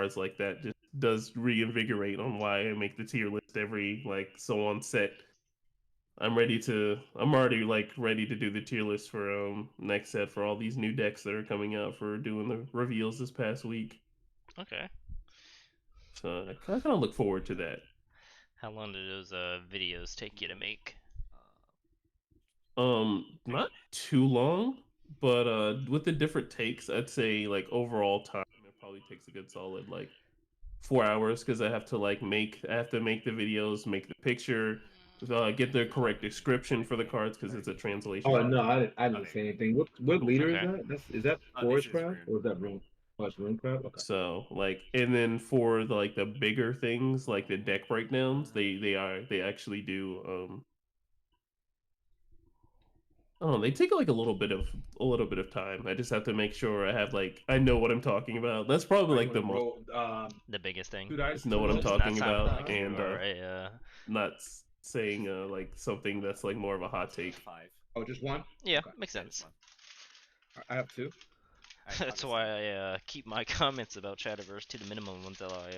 cards like that just does reinvigorate on why I make the tier list every like so on set. I'm already like ready to do the tier list for next set for all these new decks that are coming out for doing the reveals this past week. Okay. So I kind of look forward to that. How long do those videos take you to make? Not too long, but with the different takes, I'd say like overall time it probably takes a good solid like 4 hours because I have to make the videos, make the picture, get the correct description for the cards because it's a translation. Oh no, I didn't say anything. What leader is Okay. that? Is that This Forest is Craft Rune. or is that Rune? Oh, it's Rune Craft. Okay. So like, and then for like the bigger things like the deck breakdowns, they actually do oh, they take like a little bit of time. I just have to make sure I know what I'm talking about. That's probably like the most The biggest thing. Two dice. just know what I'm Just talking not sounding about like and you are a not saying like something that's like more of a hot take. 5. Oh, just one. yeah, Okay. makes Yeah, just sense. one. I have two. That's why I keep my comments about Shadowverse to the minimum until I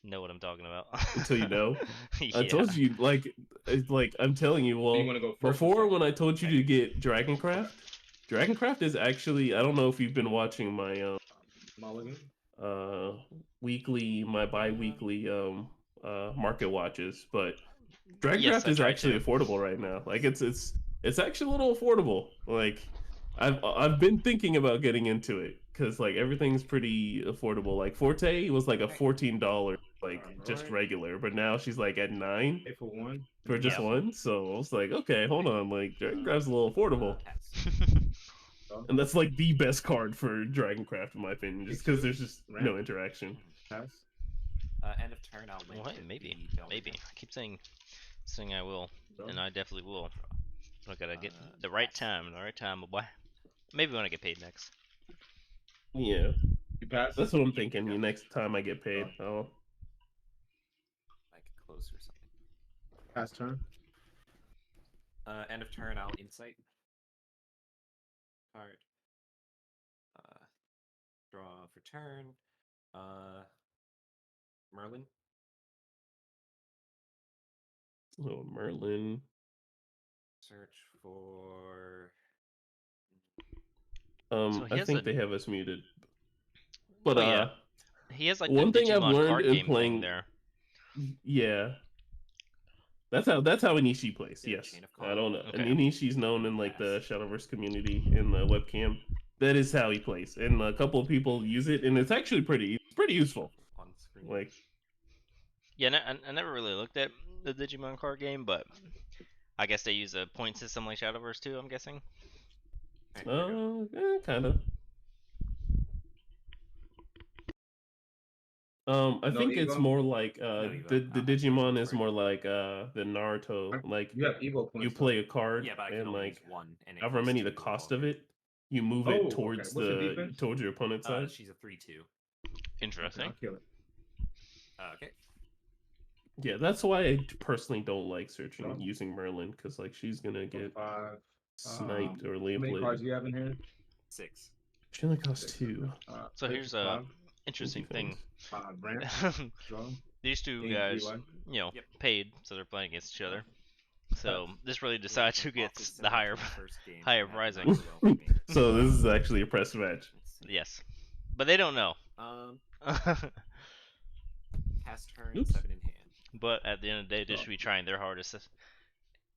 know what I'm talking about. Until you know. Yeah. I told you like I'm telling you, You well, want to go first? before when I told you to get Dragoncraft is actually I don't know if you've been watching my Mulligan. my bi-weekly market watches, but Yes, Dragoncraft I is tried actually to. affordable right now. Like it's actually a little affordable. Like I've been thinking about getting into it because like everything's pretty affordable. Like Forte was like a $14 like just Alright. regular, but now she's like at 9 Pay for one. for just Yeah. one. So I was like, okay, hold on, like Dragoncraft's a little affordable, Pass. and that's like the best card for Dragoncraft in my opinion, just because there's just no interaction. Pass. End of turn, I'll link Well, hey, the maybe. Belgian. I keep saying I will, So, and I definitely will. I gotta get the right time, boy. Maybe when I get paid next. Yeah, you pass. that's what I'm thinking. The next time I get paid, I'll Like close or something. Pass turn. End of turn, I'll insight. Card. Draw for turn. Merlin. so Merlin. Search for. So he I has think a- they have us muted. But Oh, yeah. He has like one the thing I've Digimon learned card in game playing thing there. yeah. That's how Inishi plays. Yeah, Yes, Chain of I don't know. Okay. And Inishi's known in like the Shadowverse community in the webcam. That is how he plays, and a couple of people use it, and it's actually pretty useful. On screen. Like, Yeah, I never really looked at the Digimon card game, but I guess they use a point system like Shadowverse too, I'm guessing. kind of. I No think it's Evo? more like No Evo. the Digimon is more like the Naruto. Like You have Evo points. you play a card Yeah, but I can and only like use one. And it however goes many the to cost all of your- it, you move Oh, it okay. towards What's the defense? towards your opponent's side. She's a 3/2. Interesting. I'll kill it. Okay. Yeah, that's why I personally don't like searching using Merlin because like she's gonna get 5. sniped or How many lamplit. cards do you have in here? 6. She only costs 2. So here's a interesting thing. Brand. Draw. These two Gain guys, 3 life. Yep. paid, so they're playing against each other. So this really decides who gets the higher pricing. So this is actually a press match. Yes, but they don't know. Pass turn, Oops. 7 in hand. But at the end of the day, they should be trying their hardest.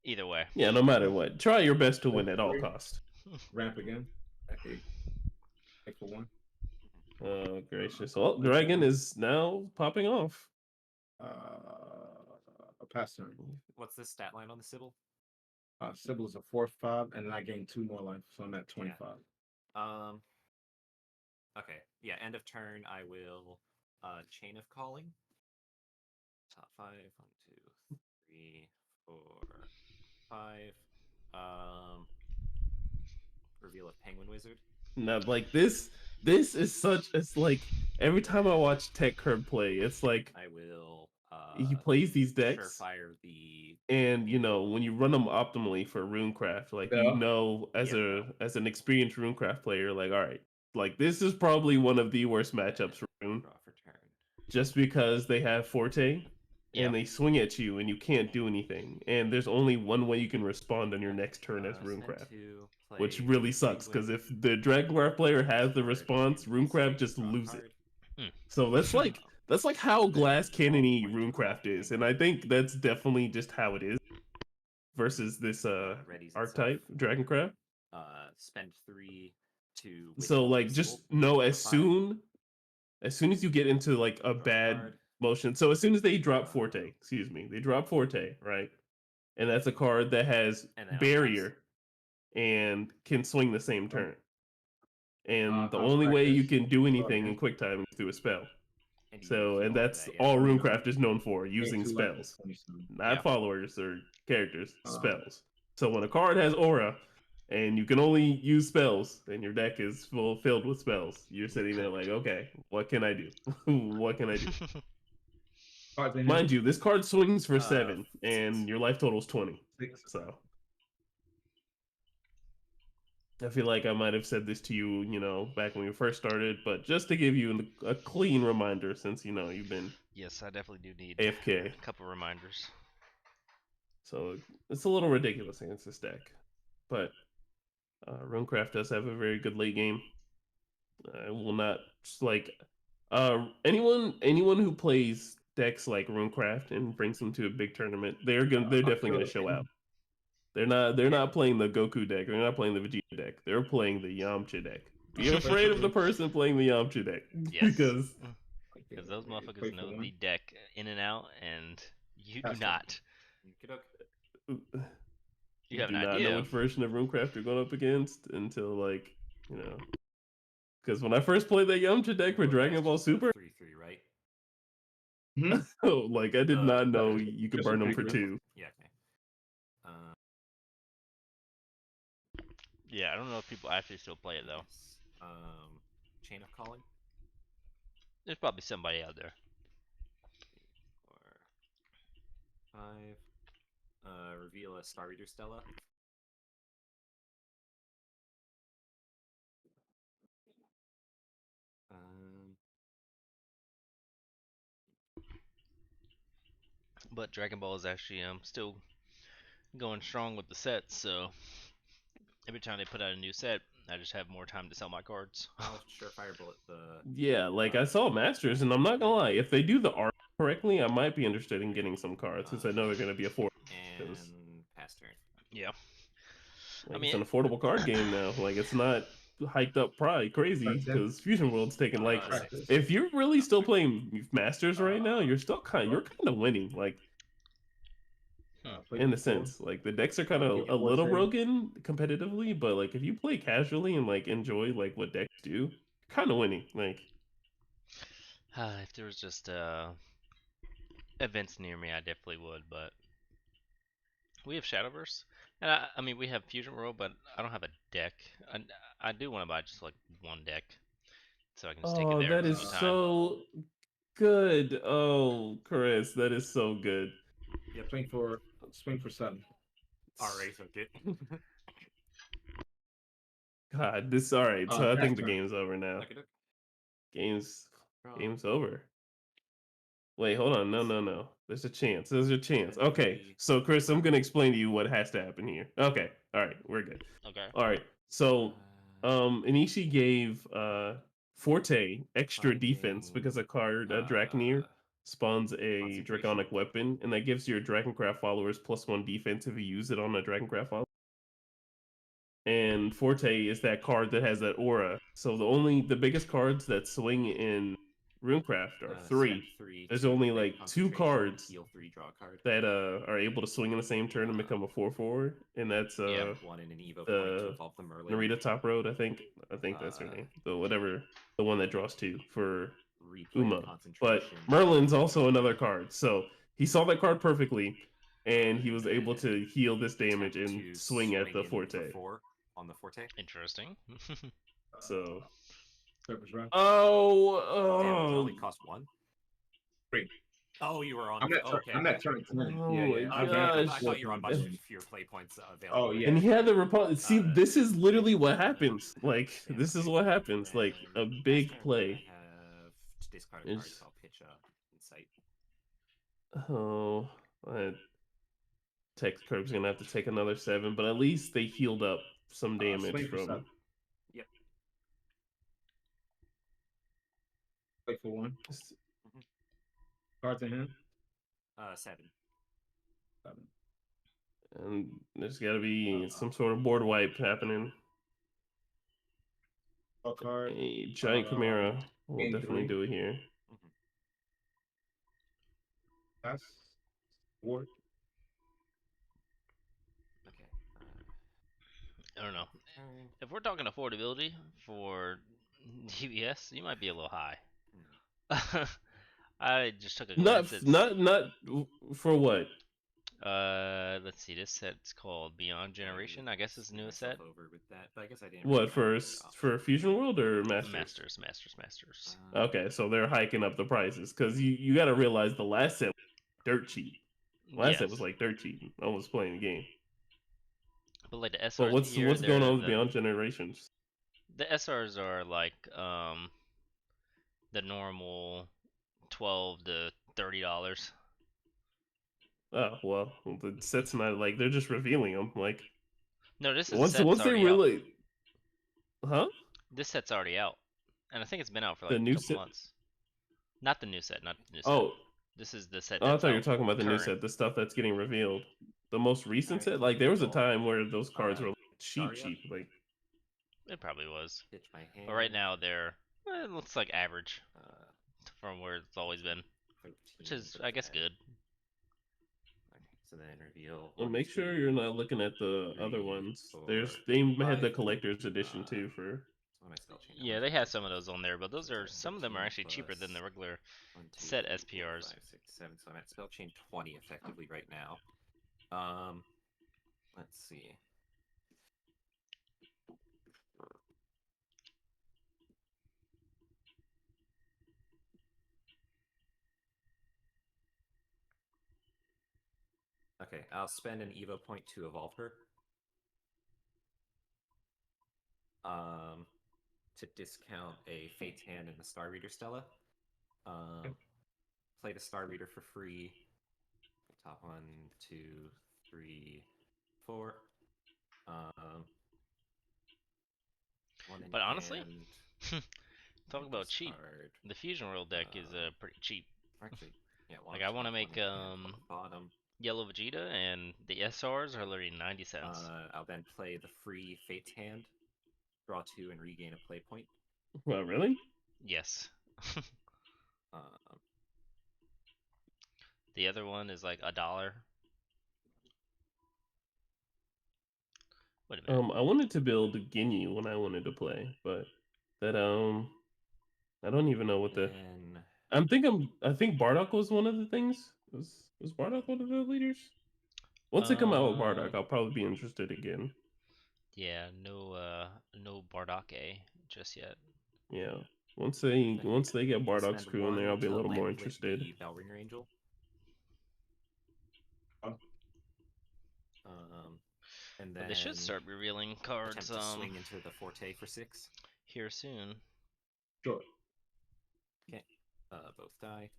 Either way. Yeah, no matter what, try your best to win at all costs. Ramp again. At 8. 8 for 1. Oh gracious! Well, Dragon is now popping off. A pass turn. What's the stat line on the Sybil? Sybil is a 4/5, and then I gain 2 more life, so I'm at 25. Okay. Yeah, end of turn, I will Chain of Calling. Top 5. 1, 2, 3, 4, 5. Reveal a Penguin Wizard. Now, like this is such. It's like every time I watch Tech Curb play, it's like I will. he plays these decks, Surefire the. and you know when you run them optimally for Runecraft, like you know as an experienced Runecraft player, like all right, like this is probably one of the worst matchups for Rune. Draw for just because they have Forte Yeah. and they swing at you and you can't do anything. And there's only one way you can respond on your next turn as Spend Runecraft, 2, which play really sucks because 2 if the Dragonguard player has the card, response, and Runecraft discard, just draw a lose it. card. So that's like how glass cannony point Runecraft to is, and I think that's definitely just how it is versus this readies archetype itself. Dragoncraft. Spend 3 to So withdraw like the just symbol, know draw 5. as soon as you get into like a Draw a bad card. motion. So as soon as they drop Forte, excuse me, they drop Forte, right? And that's a card that has And then untap. barrier and can swing the same turn. And the House only way you practice. can do anything Okay. in quick time is through a spell. And you So, heal and after that's that, all Oh, no. Runecraft is known for, Game using 2 life is spells. 27. Not Yeah. followers or characters, Uh, spells. So when a card has aura and you can only use spells and your deck is filled with spells, you're sitting there like, okay, what can I do? What can I do? Cards in Mind hand. you, this card swings for 7 6. and your life total is 20. 6. So I feel like I might have said this to you, back when we first started, but just to give you a clean reminder since, you've been Yes, I definitely do need AFK. a couple reminders. So it's a little ridiculous against this deck. But Runecraft does have a very good late game. I will not anyone who plays decks like Runecraft and brings them to a big tournament, they're definitely gonna show out. They're not playing the Goku deck. They're not playing the Vegeta deck. They're playing the Yamcha deck. Be afraid of the person playing the Yamcha deck. Yes. Because Because those motherfuckers know the deck in and out, and you do That's not. you You have do an not idea. know which version of Runecraft you're going up against until because when I first played that Yamcha deck for Dragon Ball Super, 3/3, right? I did not know you could Just burn them pretty for good. 2. Yeah. Okay. Yeah, I don't know if people actually still play it though. Chain of Calling. There's probably somebody out there. 4, 5. Reveal a Star Reader Stella. But Dragon Ball is actually still going strong with the sets, so every time they put out a new set, I just have more time to sell my cards. Oh, Surefire Bullet. Yeah, I saw Masters, and I'm not gonna lie, if they do the art correctly, I might be interested in getting some cards since I know they're gonna be affordable. And pass turn. Yeah. It's an affordable card game now. It's not hyped up probably crazy because Fusion World's taking if you're really still playing Masters right now, you're kind of winning. In a sense, the decks are kind of a little broken competitively, but if you play casually and enjoy what decks do, you're kind of winning. If there was just events near me, I definitely would. But we have Shadowverse, and I mean we have Fusion World, but I don't have a deck. I do want to buy just one deck, so I can just take it there. That is so good. Oh, Chris, that is so good. Yeah, swing for 7. Alright, okay. God, this alright. So I think the game's over now. Okay. Game's over. Wait, hold on. No. There's a chance. Okay, so Chris, I'm gonna explain to you what has to happen here. Okay, all right, we're good. Okay. All right. So, Inishi gave Forte extra defense because a card, Draconeer, spawns a draconic weapon, and that gives your Dragoncraft followers +1 defense if you use it on a Dragoncraft follower. And Forte is that card that has that aura. So the biggest cards that swing in Runecraft are 3. There's only 2 cards Heal 3, draw a card. that are able to swing in the same turn and become a 4/4, and that's one in an Evo point to evolve the Merlin. Narita Top Road, I think that's her name. The one that draws 2 for Uma. But Merlin's also another card, so he saw that card perfectly, and he was able to heal this damage and swing at the Forte. 4 on the Forte. Interesting. So. Damage only cost 1. 3. Oh, you were on. I'm at turn 10. Oh yeah. my I gosh. thought you were on much fewer play points available. Oh, yeah. And he had the repulse. See, this is literally what happens. This is what happens. A big play. I have discard a card, It's- so I'll pitch Insight. Oh, Tex Curb's gonna have to take another 7, but at least they healed up some damage swing for from. 7. Yep. Wait for 1. Cards in hand. 7. 7. And there's got to be some sort of board wipe happening. A card. A giant Chimera will game definitely 3. do it here. Pass. Ward. Okay. I don't know. Turn. If we're talking affordability for DBS, you might be a little high. I just took a glance at. Not for what? Let's see. This set's called Beyond Generation. I guess it's the newest set. Over with that, but I guess I didn't. What for Fusion World or Masters? Masters. Okay, so they're hiking up the prices because you got to realize the last set was dirt cheap. Last set was like dirt cheap. I was playing the game. But like the SRs But what's here, going on with Beyond Generations? The SRs are like the normal $12 to $30. Oh well, the set's not like they're just revealing them. Like no, this is once they really, out. Huh? This set's already out, and I think it's been out for like the a new couple set? months. Not the new set, not the new set. Oh, this is the set. I That's thought you were talking about the new current. set, the stuff that's getting revealed. The most recent Alright, set, like there was a cool. time where those cards were cheap, Daria? like It probably was. Pitch my hand. But right now they're it looks like average from where it's always been, 13 which is for I guess 10. good. Okay, so then reveal. Well, 1, make sure 2, you're not looking at the 3, other ones. 4, They had the 5. collector's edition too for. What am I spell chain? Yeah, they have some of those on there, but those So are it's some of them are 13 actually cheaper than the plus regular 1, 2, set 3, 4, SPRs. 5, 6, 7. So I'm at spell chain 20 effectively right now. Let's see. Okay, I'll spend an Evo point to evolve her. To discount a Fate's Hand and the Star Reader Stella. Play the Star Reader for free. Top 1, 2, 3, 4. One in But honestly, hand, talk about cheap. discard. The Fusion World deck is pretty cheap. Actually, yeah. Like I want to make bottom. Yellow Vegeta, and the SRs are literally 90 cents. I'll then play the free Fate's Hand, draw 2, and regain a play point. Well, really? Yes. Um, The other one is like $1. Wait a minute. I wanted to build Ginyu when I wanted to play, but that I don't even know what the. and I think Bardock was one of the things. Was Bardock one of the leaders? Once they come out with Bardock, I'll probably be interested again. Yeah, no Bardock A just yet. Yeah. Once they get Bardock's spend crew in there, 1 I'll be a to little more land interested. the Bellringer Angel. And then But they should start revealing cards attempt to swing into the Forte for 6. here soon. Sure. Okay. Both die.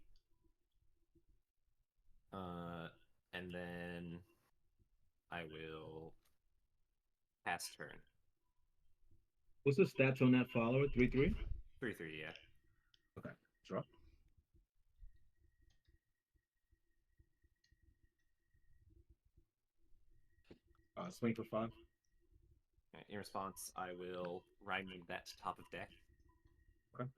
And then I will pass turn. What's the stats on that follower? 3/3. 3/3, yeah. Okay. Draw. Swing for 5. In response, I will Rhyme that to top of deck. Okay.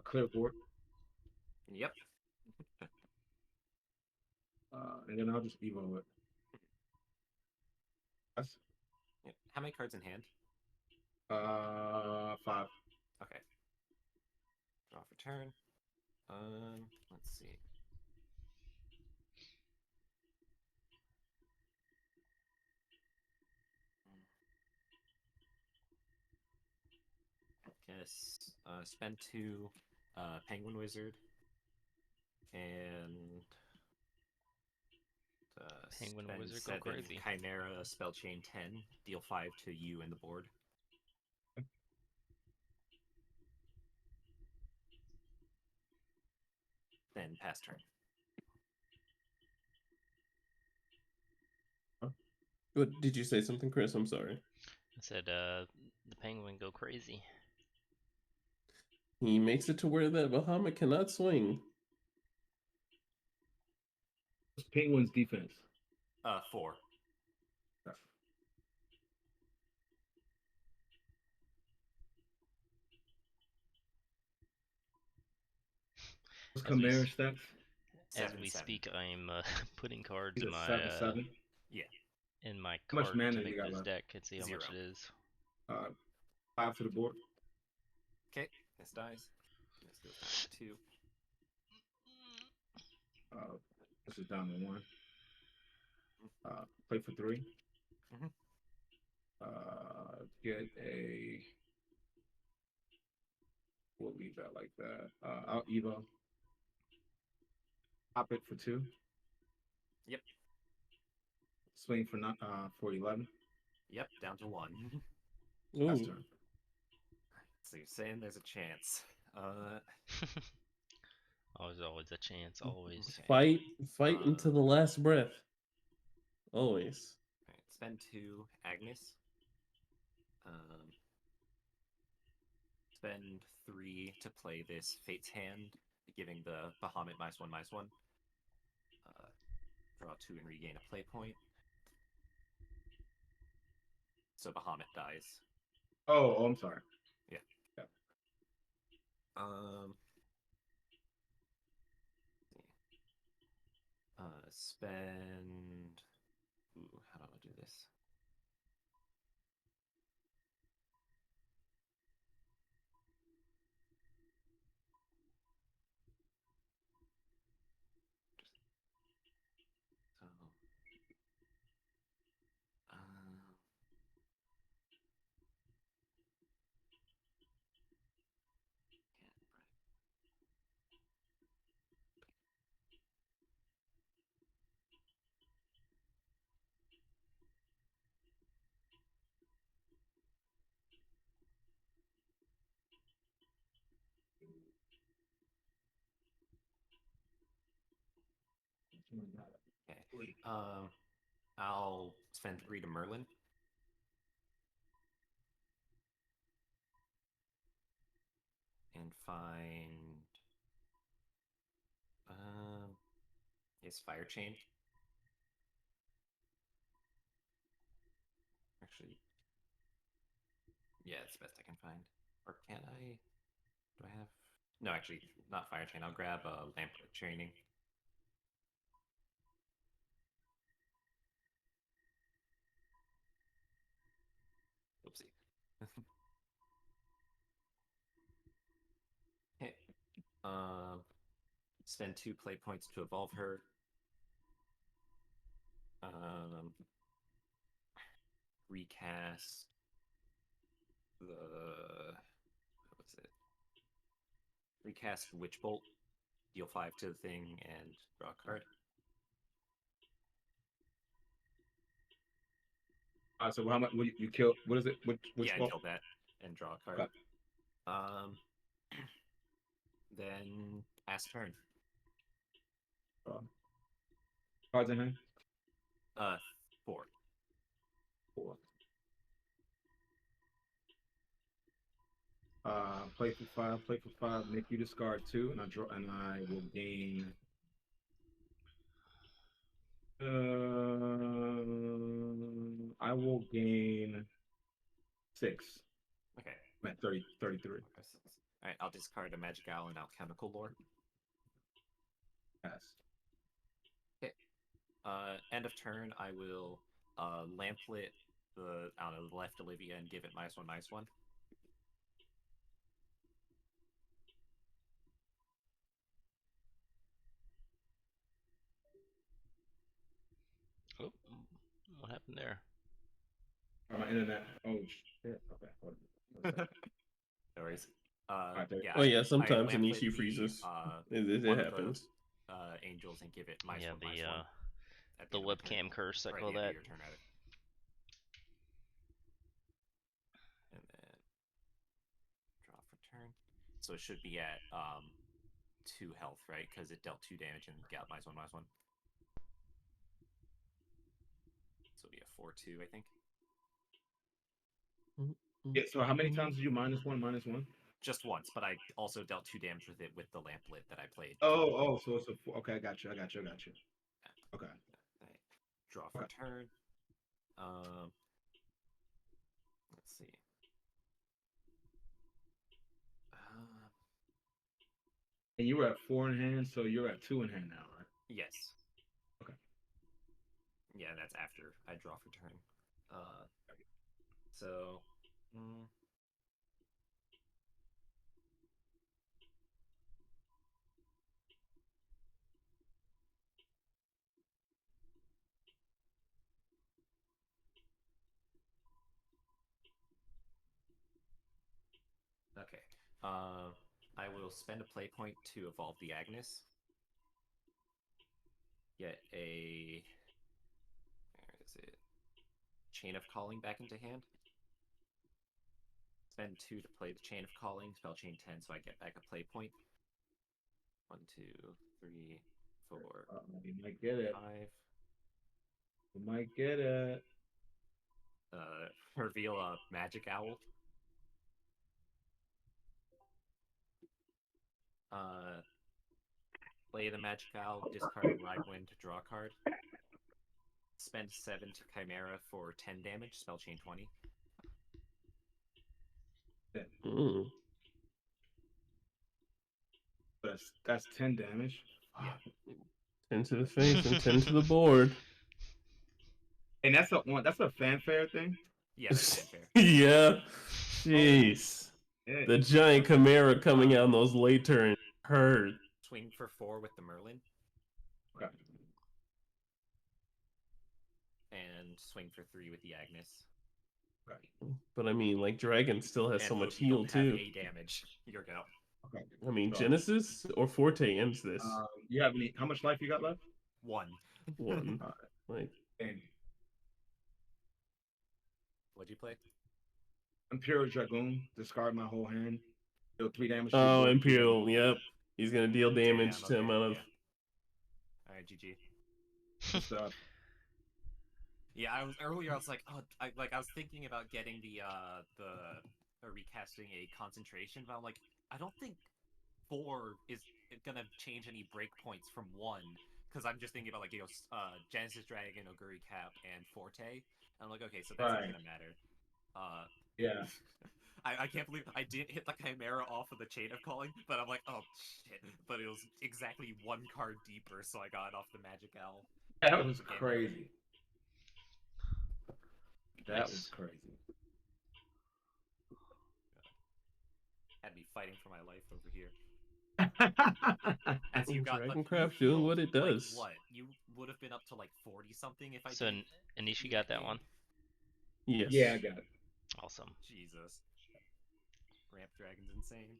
Clear board. Yep. And then I'll just Evo it. That's Yep. How many cards in hand? 5. Okay. Draw for turn. Let's see. Guess spend 2 Penguin Wizard and Penguin spend Wizard, go 7 crazy. Chimera Spell Chain 10, deal 5 to you and the board. Then pass turn. What did you say something, Chris? I'm sorry. I said the penguin go crazy. He makes it to where that Bahamut cannot swing. What's Penguin's defense? 4. What's As we Chimera stats? as 7, we 7. speak, I'm putting cards He's in a my 7/7. Yeah. in my How much cart mana to you make got this left? deck and see how 0. much it is. 5 to the board. Okay, this dies. This goes down to 2. This is down to 1. Play for 3. Mhm. Get a. We'll leave that like that. I'll Evo. Pop it for 2. Yep. Swing for 11. Yep, down to 1. Last Ooh. turn. So you're saying there's a chance. Always a chance. Always. Okay. Fight until the last breath. Always. Alright, spend 2 Agnes. Spend 3 to play this Fate's Hand, giving the Bahamut -1/1. Draw 2 and regain a play point. So Bahamut dies. Oh, I'm sorry. Yeah. Yeah. Spend. Ooh, how do I do this? So. Okay. I'll spend 3 to Merlin. And find his Fire Chain. Actually, yeah, it's the best I can find. Or can I? Do I have? No, actually, not Fire Chain. I'll grab Lamplit Chaining. Oopsie. Okay. Spend 2 play points to evolve her. Recast the. What was it? Recast Witch Bolt. Deal 5 to the thing and draw a card. So how much? What you kill? What is it? Which yeah, ball? kill that and draw a card. Okay. Then pass turn. Cards in hand. 4. 4. Play for 5. Play for 5. Make you discard 2, and I will gain. I will gain 6. Okay. I'm at 33. Alright, I'll discard a Magic Owl and Alchemical Lore. Pass. Okay. End of turn, I will Lamplit the left Olivia and give it -1/1. Oh, what happened there? My internet. Oh shit. Okay. No worries. Yeah, Oh yeah, I sometimes an Lamplit issue the, freezes. It one of happens. the angels and give it Yeah, -1/1 at the end of my turn. webcam curse. I Or at call the end of that. your turn, rather. And then draw for turn. So it should be at 2 health, right? Because it dealt 2 damage and got -1/-1. So it'll be a 4/2, I think. Yeah. So how many times did you -1/-1? Just once, but I also dealt 2 damage with it with the lamplit that I played. Oh, so it's a okay. I got you. Okay. Right. Draw for turn. Let's see. And you were at 4 in hand, so you're at 2 in hand now, right? Yes. Okay. Yeah, that's after I draw for turn. So. Okay. I will spend a play point to evolve the Agnes. Get a. Where is it? Chain of Calling back into hand. Spend 2 to play the Chain of Calling, spell chain 10, so I get back a play point. 1, 2, 3, 4. You might get it. 5. You might get it. Reveal a Magic Owl. Play the Magic Owl, discard a Ragwind to draw a card. Spend 7 to Chimera for 10 damage, spell chain 20. Mm. That's 10 damage. Yeah. 10 to the face and 10 to the board. And that's a fanfare thing. Yeah, that's fanfare. Yeah. Jeez. Yeah. The giant Chimera coming out in those late turns hurt. Swing for 4 with the Merlin. Okay. And swing for 3 with the Agnes. Okay. But I mean, like, Dragon still has so And much you heal don't too. have 8 damage. You're go. Okay. I mean, So, Genesis or Forte ends this. you have any? How much life you got left? 1. One. All right. Like, And What'd you play? Imperial Dragoon. Discard my whole hand. Deal 3 damage. to oh, the board. Imperial. Yep. He's gonna deal damage Damn, to okay, amount of. yeah. Alright, GG. Good stuff. Yeah, I was earlier. I was like, oh, I was thinking about getting the recasting a concentration, but I'm like, I don't think 4 is gonna change any breakpoints from 1, because I'm just thinking about like Genesis Dragon, Oguri Cap, and Forte. And I'm like, okay, so that's not Right. gonna matter. Yeah. I can't believe I didn't hit the Chimera off of the Chain of Calling, but I'm like, oh shit! But it was exactly 1 card deeper, so I got it off the Magic Owl. That was crazy. That Nice. was crazy. Had me fighting for my life over here. Yeah. As you got Dragoncraft you doing what healed, it does. Like, what? You would have been up to like 40 something if I So did. Anishi got that one. Yes. I got it. Awesome. Jesus. Ramp Dragon's insane.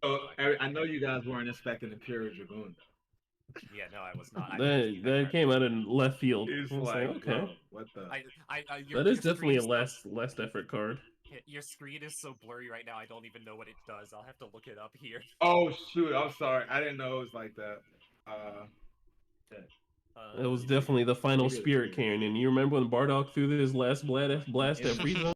So I know you guys weren't expecting Imperial Dragoon. Yeah, no, I was not. I didn't see That card. came out in left field. It's I was like, okay. bro, what the? That is definitely a last effort card. Your screen is so blurry right now. I don't even know what it does. I'll have to look it up here. Oh shoot! I'm sorry. I didn't know it was like that. It was definitely the final Maybe it's spirit weird. cannon. You remember when Bardock threw his last blast at Frieza?